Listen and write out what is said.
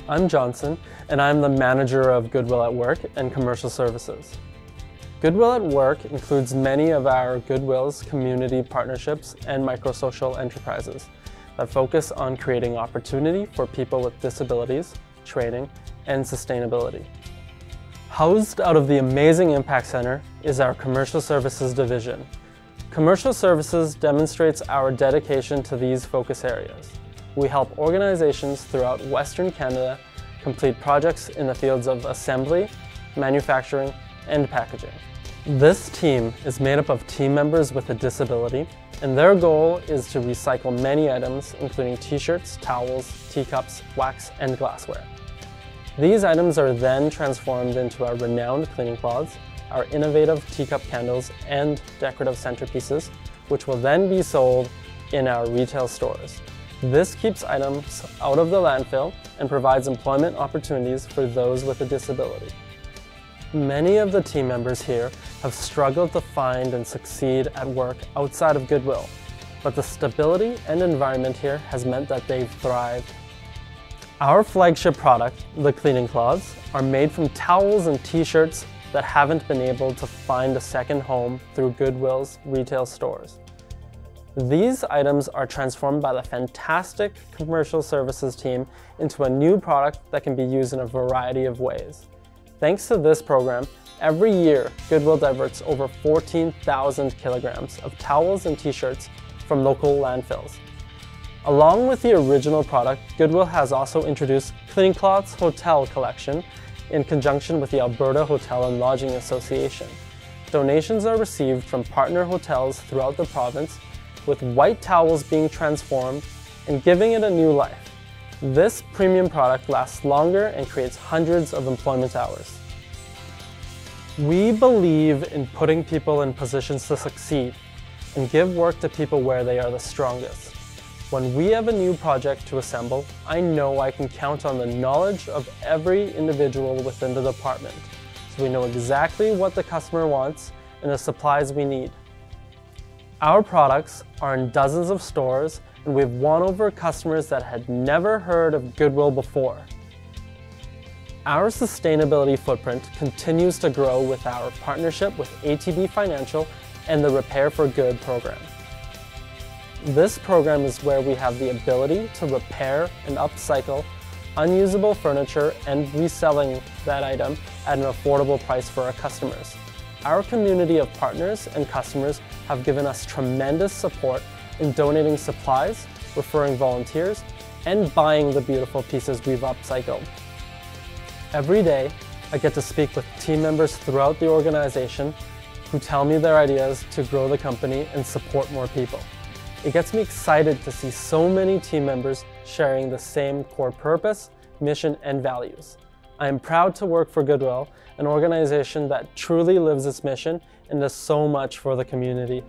I'm Johnson, and I'm the manager of Goodwill at Work and Commercial Services. Goodwill at Work includes many of our Goodwill's community partnerships and microsocial enterprises that focus on creating opportunity for people with disabilities, training, and sustainability. Housed out of the amazing Impact Center is our Commercial Services division. Commercial Services demonstrates our dedication to these focus areas. We help organizations throughout Western Canada complete projects in the fields of assembly, manufacturing, and packaging. This team is made up of team members with a disability, and their goal is to recycle many items, including t-shirts, towels, teacups, wax, and glassware. These items are then transformed into our renowned cleaning cloths, our innovative teacup candles, and decorative centerpieces, which will then be sold in our retail stores. This keeps items out of the landfill and provides employment opportunities for those with a disability. Many of the team members here have struggled to find and succeed at work outside of Goodwill, but the stability and environment here has meant that they've thrived. Our flagship product, the cleaning cloths, are made from towels and t-shirts that haven't been able to find a second home through Goodwill's retail stores. These items are transformed by the fantastic Commercial Services team into a new product that can be used in a variety of ways. Thanks to this program, every year Goodwill diverts over 14,000 kilograms of towels and t-shirts from local landfills. Along with the original product, Goodwill has also introduced Cleaning Cloths Hotel Collection in conjunction with the Alberta Hotel and Lodging Association. Donations are received from partner hotels throughout the province, with white towels being transformed and giving it a new life. This premium product lasts longer and creates hundreds of employment hours. We believe in putting people in positions to succeed and give work to people where they are the strongest. When we have a new project to assemble, I know I can count on the knowledge of every individual within the department, so we know exactly what the customer wants and the supplies we need. Our products are in dozens of stores, and we've won over customers that had never heard of Goodwill before. Our sustainability footprint continues to grow with our partnership with ATB Financial and the Repair for Good program. This program is where we have the ability to repair and upcycle unusable furniture and reselling that item at an affordable price for our customers. Our community of partners and customers have given us tremendous support in donating supplies, referring volunteers, and buying the beautiful pieces we've upcycled. Every day, I get to speak with team members throughout the organization who tell me their ideas to grow the company and support more people. It gets me excited to see so many team members sharing the same core purpose, mission, and values. I am proud to work for Goodwill, an organization that truly lives its mission and does so much for the community.